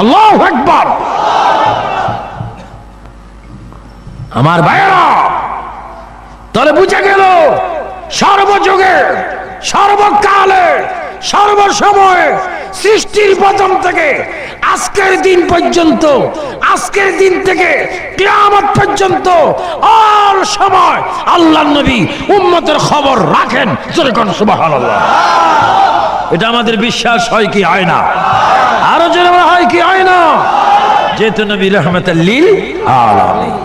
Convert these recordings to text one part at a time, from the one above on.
আল্লাহু আকবার। আমার ভাইয়েরা, তাহলে বুঝে গেল সর্বযুগে, সর্বকালে, সর্বসময়ে, সৃষ্টির প্রথম থেকে আজকের দিন পর্যন্ত, আজকের দিন থেকে কিয়ামত পর্যন্ত অল সময় আল্লাহর নবী উম্মতের খবর রাখেন। জোরে কোন সুবহানাল্লাহ। এটা আমাদের বিশ্বাস হয় কি হয় না? আরো জোরে হয় কি হয় না? যেহেতু নবী রাহমাতাল লিল আলামিন।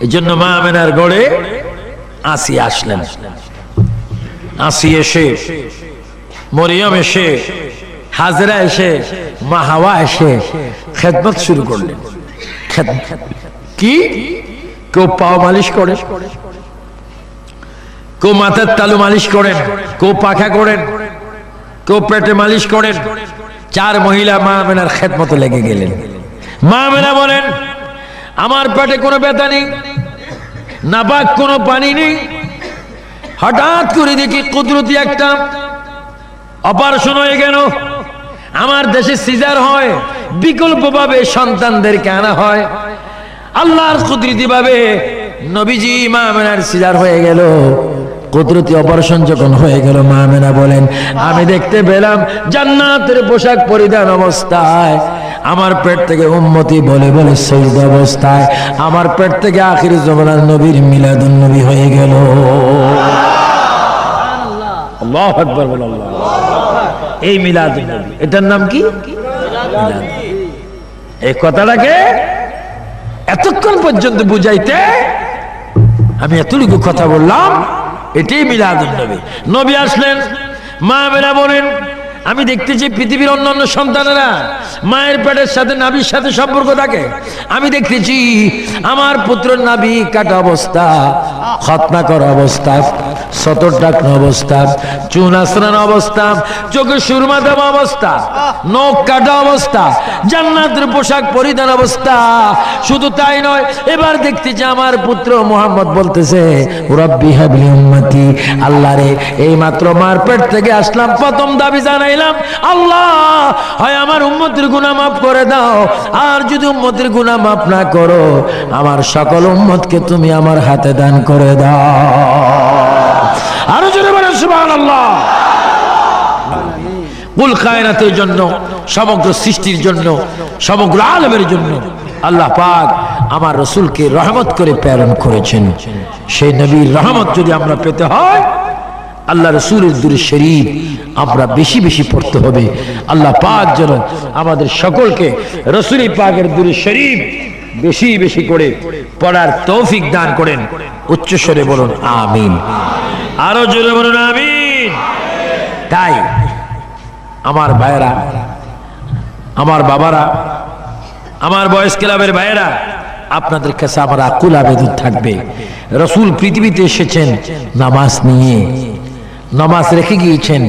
এই জন্য মা আমেনার গড়ে আসিয়া আসলেন। আসিয়া এসে, মরিয়ম এসে, হাজরা এসে, মা হাওয়া এসে খেদমত শুরু করলেন। কি? কেউ পাও মালিশ করে, কেউ মাথার তালু মালিশ করেন, কেউ পাখা করেন, কেউ পেটে মালিশ করেন। চার মহিলা মা আমেনার খেদমতে লেগে গেলেন। মা আমেনা বলেন, আমার পেটে কোনো ব্যথা নেই, নাপাক কোনো পানি নেই। হঠাৎ করে দেখি কুদরতি একটা অপারেশন হয়ে গেল। আমার দেশে সিজার হয়, বিকল্প ভাবে সন্তানদেরকে আনা হয়। আল্লাহর কুদরতি ভাবে নবীজি মা আমেনার সিজার হয়ে গেল। কুদরতি অপারেশন যখন হয়ে গেল, মা আমেনা বলেন, আমি দেখতে পেলাম জান্নাতের পোশাক পরিধান অবস্থায় আমার পেট থেকে উম্মতি বলে বলে সৈয়দ অবস্থায় আমার পেট থেকে আখির জামানার নবীর মিলাদুন নবী হয়ে গেল। আল্লাহু আকবার বল। আল্লাহ। এই মিলাদুন নবী, এটার নাম কি? মিলাদ। এই কথাটাকে এতক্ষণ পর্যন্ত বুঝাইতে আমি এতটুকু কথা বললাম। এটাই মিলাদুন নবী। নবী আসলেন, মা আমেনা বলেন, আমি দেখতেছি পৃথিবীর অন্যান্য সন্তানেরা মায়ের পেটের সাথে নাভির সাথে সম্পর্ক থাকে। আমি দেখতেছি আমার পুত্রের নাভি কাটা অবস্থা, খতনা করা অবস্থা, সতর ডাকনো অবস্থা, চুন আশ্রানো অবস্থা, চোখে সুরমা দেওয়া অবস্থা, নখ কাটা অবস্থা, জান্নাতের পোশাক পরিধান অবস্থা। শুধু তাই নয়, এবার দেখতেছি আমার পুত্র মুহাম্মদ বলতেছে, রব্বি হাবলি উম্মতি, আল্লাহ রে, এই মাত্র মার পেট থেকে আসলাম, প্রথম দাবি জানাই, আল্লাহ হয় আমার উম্মতের গুনাহ মাফ করে দাও, আর যদি উম্মতের গুনাহ মাফ না করো, আমার সকল উম্মতকে তুমি আমার হাতে দান করে দাও। আরো জোরে বলেন সুবহানাল্লাহ। কুল কায়নাতের জন্য, সমগ্র সৃষ্টির জন্য, সমগ্র আলমের জন্য আল্লাহ পাক আমার রাসূলকে রহমত করে প্রেরণ করেছেন। সেই নবীর রহমত যদি আমরা পেতে হয়, আল্লাহ রাসূলের দুরূদ শরীফ আমরা বেশি বেশি পড়তে হবে। আল্লাহ পাক যেন আমাদের সকলকে রাসূল পাকের দুরূদ শরীফ বেশি বেশি করে পড়ার তৌফিক দান করেন। উচ্চ স্বরে বলুন আমিন। আরো জোরে বলুন আমিন। তাই আমার ভাইয়েরা, আমার বাবারা, আমার বয়স ক্লাবের ভাইয়েরা, আপনাদের কাছে আমার আকুল আবেদন থাকবে, রাসূল পৃথিবীতে এসেছেন নামাজ নিয়ে, নামাজ রেখে গিয়েছেন।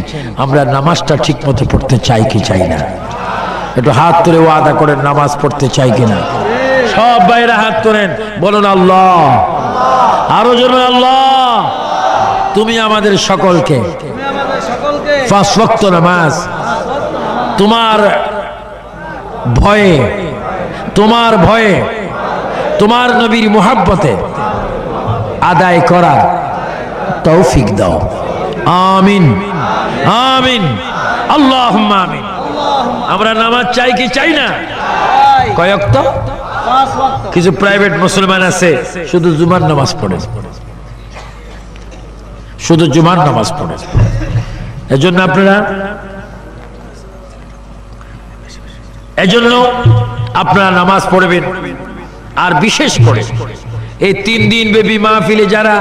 আমরা নামাজটা ঠিক মতো পড়তে চাই কি চাই না? একটু হাত তুলে ওয়াদা করেন, নামাজ পড়তে চাই কিনা? সব ভাইরা হাত তোলেন, বলুন আল্লাহ। আরো জোরে আল্লাহ। তুমি আমাদের সকলকে পাঁচ ওয়াক্ত নামাজ তোমার ভয়ে, তোমার ভয়ে, তোমার নবীর মুহাব্বতে আদায় করার তৌফিক দাও। আমিন আমিন আল্লাহুম্মা আমিন। আমরা নামাজ চাই কি চাই না? কয় ওয়াক্ত? কিছু প্রাইভেট মুসলমান আছে শুধু জুমার নামাজ পড়ে, শুধু জুমার নামাজ পড়ে। এজন্য আপনারা নামাজ পড়বেন। আর বিশেষ করে এই 3 দিন ব্যাপী মাহফিলে যারা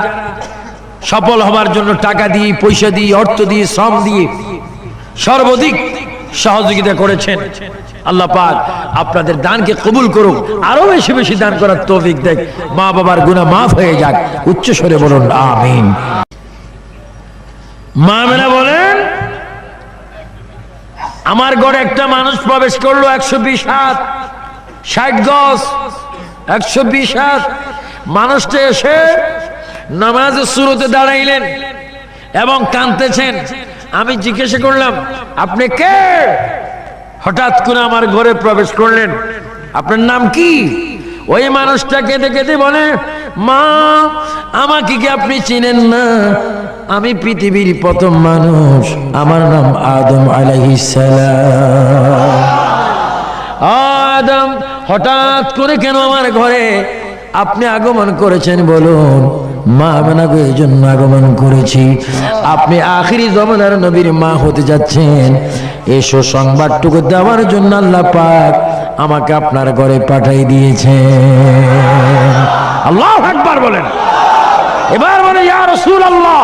সফল হবার জন্য টাকা দিয়ে, পয়সা দিয়ে, অর্থ দিয়ে, শ্রম দিয়ে সর্বাধিক সহযোগিতা করেছেন, আল্লাহ পাক আপনাদের দানকে কবুল করুক, আরো বেশি বেশি দান করার তৌফিক দেখ, মা বাবার গুনাহ মাফ হয়ে যাক। উচ্চ স্বরে বলুন আমিন। মা আমেনা বলেন, আমার ঘরে একটা মানুষ প্রবেশ করলো 120 হাত 60 গজ, 120 হাত। মানুষটা এসে নামাজের শুরুতে দাঁড়াইলেন এবং কাঁদতেছেন। আমি জিজ্ঞাসা করলাম, আপনি কে? হঠাৎ করে আমার ঘরে প্রবেশ করলেন। আপনার নাম কি? ওই মানুষটা কেঁদে কেঁদে বলে, মা আমাকে কি আপনি চিনেন না? আমি পৃথিবীর প্রথম মানুষ, আমার নাম আদম আলাইহিস সালাম। আদম, হঠাৎ করে কেন আমার ঘরে আপনি আগমন করেছেন বলুন? মা বানাগো এই জন্য আগমন করেছি, আপনি আখিরি জমানার নবীর মা হতে যাচ্ছেন, এসো সংবাদটুকু দেওয়ার জন্য আল্লাহ পাক আমাকে আপনার ঘরে পাঠাই দিয়েছেন। আল্লাহু আকবার বলেন। এবার বলে ইয়া রাসূলুল্লাহ,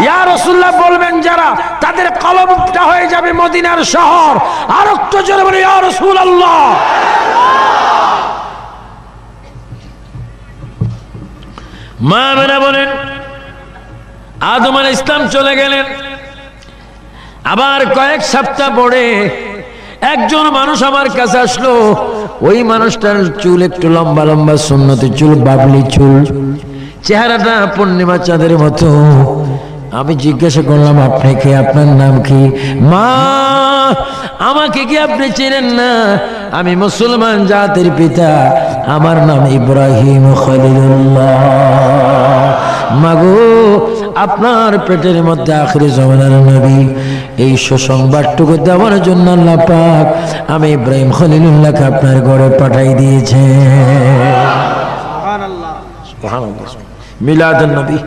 ইয়া রাসূলুল্লাহ বলবেন যারা, তাদের কলবটা হয়ে যাবে মদিনার শহর। আর একটু জোরে বলে ইয়া রাসূলুল্লাহ। মা মেরা বলেন আদম আলাইহিস সালাম চলে গেলেন। আবার কয়েক সপ্তাহ পরে একজন মানুষ আমার কাছে আসলো। ওই মানুষটার চুল একটু লম্বা লম্বা সুন্নতি চুল, বাবলি চুল, চেহারাটা পূর্ণিমা চাঁদের মতো। আমি জিজ্ঞাসা করলাম, আপনি কে? আপনার নাম কি? মা আমাকে কি আপনি চেনেন না? আমি মুসলমান জাতির পিতা, আমার নাম ইব্রাহিম খলিলুল্লাহ। মাগো আপনার পেটের মধ্যে আখিরি জমানার নবী, এই সুসংবাদটুকু দেওয়ার জন্য আল্লাহ পাক আমি ইব্রাহিম খলিলুল্লাহকে আপনার ঘরে পাঠাই দিয়েছে। সুবহানাল্লাহ, সুবহানাল্লাহ। মিলাদুন নবী,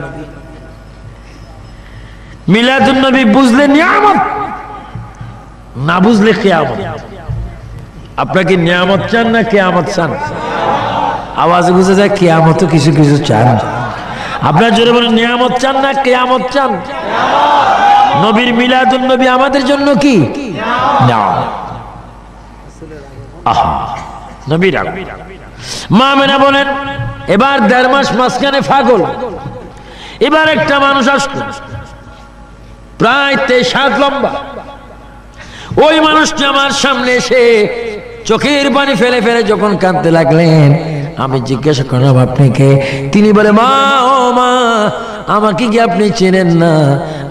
মিলাদুন নবী বুঝলে নিয়ামত, না বুঝলে কিয়ামত। আপনাকে নিয়ামত চান না কিয়ামত চান? আওয়াজে বুঝে যায় কিয়ামত কিছু কিছু চান। আপনার জোরে বলেন, নিয়ামত চান না কিয়ামত চান? নবীর মিলাদুন নবী আমাদের জন্য কি? নবীর মা মেনা বলেন, এবার 1.5 মাস মাঝখানে ফাগল। এবার একটা মানুষ আসলো, প্রায় 23 হাত লম্বা। ওই মানুষটা আমার সামনে এসে চোখের পানি ফেলে ফেলে যখন কাঁদতে লাগলেন, আমি জিজ্ঞাসা করলাম, আপনি কে? তিনি বলে, মা ও মা আমাকে কি আপনি চেনেন না?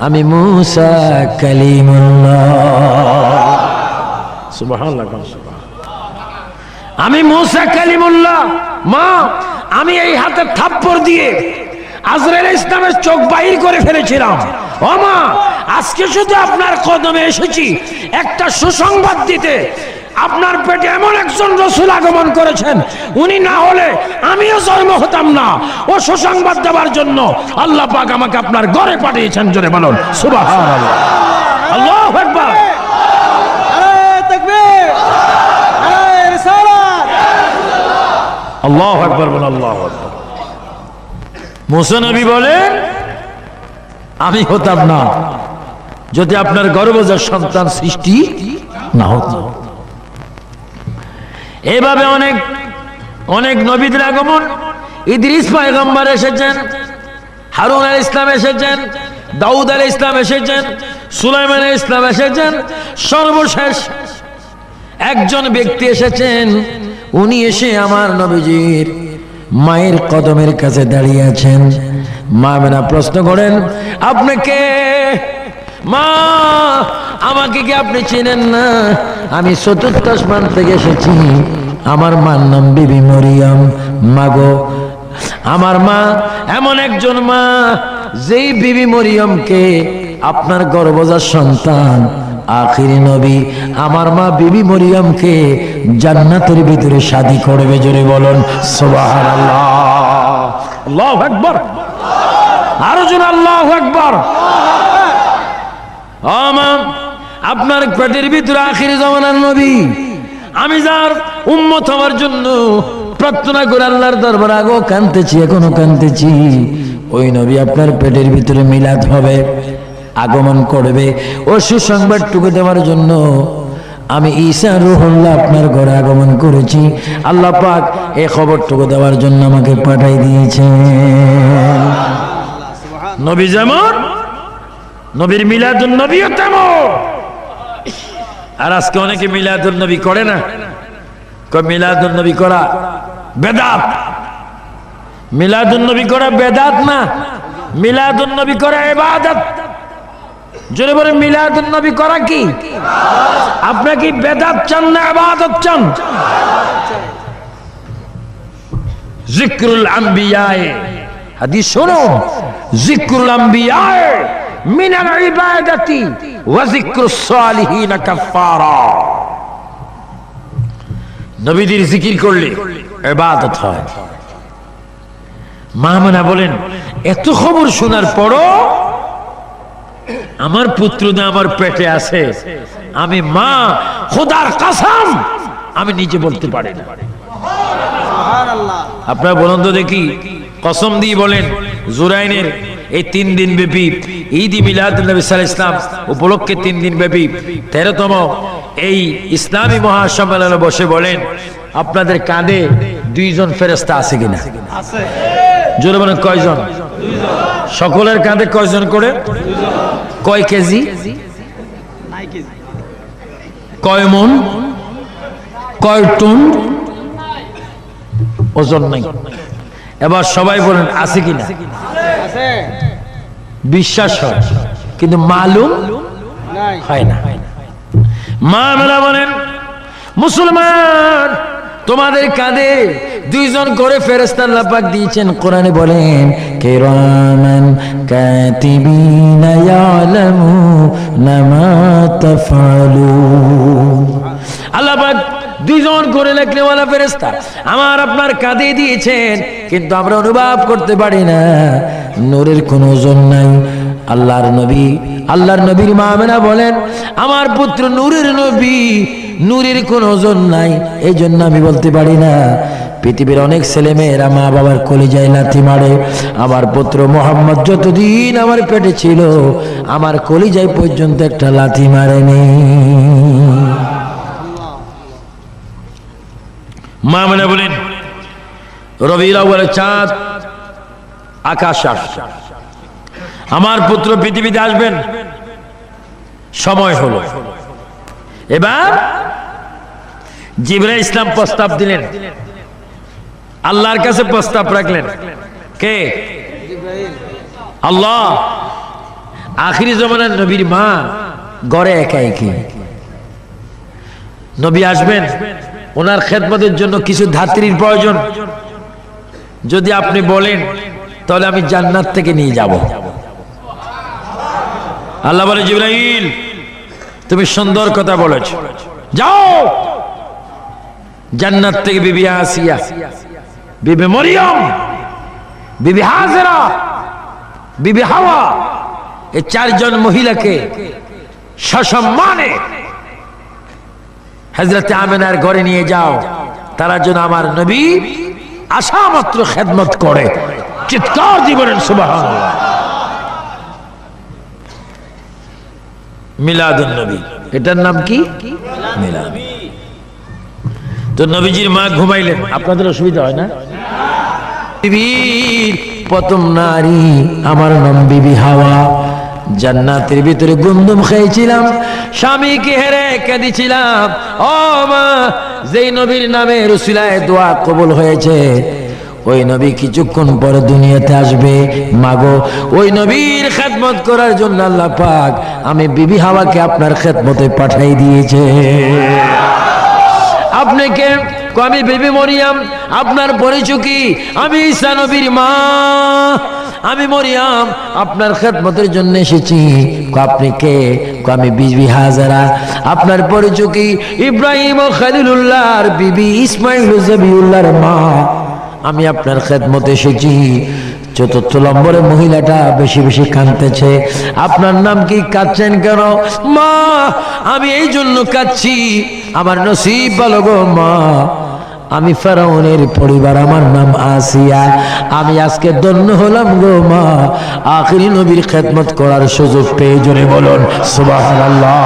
আমি মুসা কালিমুল্লাহ। সুবহানাল্লাহ, আমি মুসা কালিমুল্লাহ। মা আমি এই হাতে থাপ্পড় দিয়ে আজরাইল ইসলামের চোখ বাহির করে ফেলেছিলাম। ও মা আজকে শুধু আপনার কদমে এসেছি একটা সুসংবাদ দিতে। আপনার পেটে এমন একজন রাসূল আগমন করেছেন, উনি না হলে আমিও জন্ম হতাম না। ও সুসংবাদ দেওয়ার জন্য আল্লাহ পাক আমাকে আপনার ঘরে পাঠিয়েছেন। জোরে বলুন সুবহানাল্লাহ, আল্লাহু আকবার, নারে তাকবীর, নারে রিসালাত, আল্লাহু আকবার বলুন, আল্লাহু আকবার। মুসা নবী বলেন, আমি হতাম না যদি আপনার গর্ভজাত সন্তান সৃষ্টি না হতো। এভাবে অনেক অনেক নবীদের আগমন। ইদ্রিস পয়গম্বর এসেছেন, হারুন আলাইহিস ইসলাম এসেছেন, দাউদ আলাইহিস ইসলাম এসেছেন, সুলাইমান আলাইহিস ইসলাম এসেছেন। সর্বশেষ একজন ব্যক্তি এসেছেন, উনি এসে আমার নবীজির মায়ের কদমের কাছে দাঁড়িয়ে আছেন। মা মেনা প্রশ্ন করেন, আপনি কে? মা আমাকে কি আপনি চিনেন না? আমি ৪র্থ আসমান থেকে এসেছি, আমার মার নাম বিবি মরিয়ম। মাগো আমার মা এমন একজন মা, যেই বিবি মরিয়মকে আপনার গর্ভজাত সন্তান আখিরি নবী আমার মা বিবি মরিয়মকে জান্নাতের ভিতরে শাদী করবে। জোরে বলুন সুবহানাল্লাহ, আল্লাহু আকবার, আরো জোরে আল্লাহু আকবার। আপনার পেটের ভিতরে আখিরি জামানার নবী, আমি যার উম্মত হওয়ার জন্য প্রার্থনা করে আল্লাহর দরবারে আগেও কাঁদতেছি, এখনো কাঁদতেছি। ওই নবী আপনার পেটের ভিতরে মিলাদ হবে, আগমন করবে। ও সুসংবাদটুকু দেওয়ার জন্য আমি ঈসা রূহুল্লাহ আপনার ঘরে আগমন করেছি। আল্লাহ পাক এই খবরটুকু দেওয়ার জন্য আমাকে পাঠাই দিয়েছেন। নবী যেমন, নবীর মিলাদুন নবীও তেমন। আর আজকে অনেকে মিলাদুন নবী করে না। মিলাদুন নবী করা বেদাত। মিলাদুন নবী করা বেদাত না, মিলাদুন নবী করা ইবাদত। জোরে বলে মিলাদুন নবী করা কি? আপনি কি বেদাত চান না ইবাদত চান? যিকরুল আম্বিয়ায়ে, হাদিস শুনুন, যিকরুল আম্বিয়ায়ে মিনাল ইবাদাতি ওয়া যিকরুস সালিহিন কাফারা। নবীদের জিকির করলে ইবাদত হয়। মা মানা বলেন, এত খবর শোনার পরও আমার পুত্র না আমার পেটে আছে, আমি মা খোদার কসম আমি নিজে বলতে পারি না। আপনারা বলুন তো দেখি, কসম দিয়ে বলেন, জুরাইনের এই 3 দিন ব্যাপী ঈদ মিলাদুন নবী সাল্লাল্লাহু আলাইহি ওয়াসাল্লাম উপলক্ষে 3 দিন ব্যাপী 13তম এই ইসলামী মহাসম্মেলনে বসে বলেন, আপনাদের কাঁধে 2 জন ফেরেশতা আছে কিনা? আছে। জোরে বলেন কয়জন? 2 জন। সকলের কাঁধে কয়জন করে? 2 জন। কয় কেজি? কয় মন? কয় টন? ওজন নাই। এবার সবাই বলেন আছে কিনা? আছে। বিশ্বাস হয় কিন্তু মালুম হয় না। মা মেলা বলেন, মুসলমান তোমাদের কাঁধে 2 জন করে ফেরেশতা আল্লাহ পাক দিয়েছেন। কোরআনে বলেন, কিরামান কাতিবিনা ইয়ালামুনা মা তাফআলুন। আল্লাহ পাক 2 জন করে লেখনেওয়ালা ফেরেশতা আমার আপনার কাঁধে দিয়েছেন, কিন্তু আমরা অনুভব করতে পারি না। নূরের কোনো ওজন নাই। আল্লাহর নবীর মা আমেনা বলেন, আমার পুত্র নূরের নবী, নূরের কোনো ওজন নাই, এই জন্য আমি বলতে পারি না। পৃথিবীর অনেক ছেলে মেয়েরা মা বাবার কলিজায় লাথি মারে, আমার পুত্র মোহাম্মদ যতদিন আমার পেটে ছিল আমার কলিজায় পর্যন্ত একটা লাথি মারেনি। মা আমেনা বলেন, রবিউল আউয়ালের চাঁদ আকাশ আসছে, আমার পুত্র পৃথিবীতে আসবেন, সময় হলো। এবার জিবরাইল ইসলাম প্রস্তাব দিলেন, আল্লাহর কাছে প্রস্তাব রাখলেন। কে? আল্লাহ। আখিরি জমানার নবীর মা ঘরে একা একি, নবী আসবেন, ওনার খেদমতের জন্য কিছু ধাত্রীর প্রয়োজন। যদি আপনি বলেন তাহলে আমি জান্নাত থেকে নিয়ে যাব। আল্লাহ বলে, জিবরাইল তুমি সুন্দর কথা বলেছ, যাও জান্নাত থেকে বিবি আসিয়া, বিবি মরিয়ম, বিবি হাজেরা, বিবি হাওয়া, এই 4 জন মহিলাকে সসম্মানে হযরত আমিনার ঘরে নিয়ে যাও। তারা যেন আমার নবী আসা মাত্র খেদমত করে। চিৎকার দিয়ে বলেন সুবহানাল্লাহ। মিলাদুন নবী, এটার নাম কি? মিলাদ। তো নবীজির মা ঘুমাইলেন, আপনাদের অসুবিধা হয় না? পৃথিবীর প্রথম নারী আমার নাম বিবি হাওয়া। জান্নাতের ভিতরে গুমদুম খেয়েছিলাম, স্বামীকে হেরে কেঁদেছিলাম। ও মা, যেই নবীর নামে রসুলায় দোয়া কবুল হয়েছে, ওই নবী কিছুক্ষণ পরে দুনিয়াতে আসবে। মাগো, ওই নবীর খেদমত করার জন্য আল্লাহ পাক আমি বিবি হাওয়াকে আপনার খেদমতে পাঠাই দিয়েছে। আপনি কে? আমি বিবি মরিয়ম। আপনার পরিচয় কি? আমি ঈসা নবীর মা, আমি মরিয়ম আপনার খেদমতের জন্য এসেছি। আপনি কে? আমি বিবি হাজেরা। আপনার পরিচয় কি? ইব্রাহিম ও খলিলুল্লাহর বিবি, ইসমাইল ও জবিউল্লাহর মা, আমি আপনার খেদমতে এসেছি। 4র্থ নম্বরে মহিলাটা বেশি বেশি কাঁদতেছে। আপনার নাম কি? কাঁদছেন কেন? মা, আমি এই জন্য কাঁদছি, আমার নসিব ভালো গো মা, আমি ফেরাউনের পরিবার, আমার নাম আসিয়া, আমি আজকে ধন্য হলাম গো মা, আখিরি নবীর খেদমত করার সুযোগ পেয়ে। জোরে বলুন সুবহানাল্লাহ।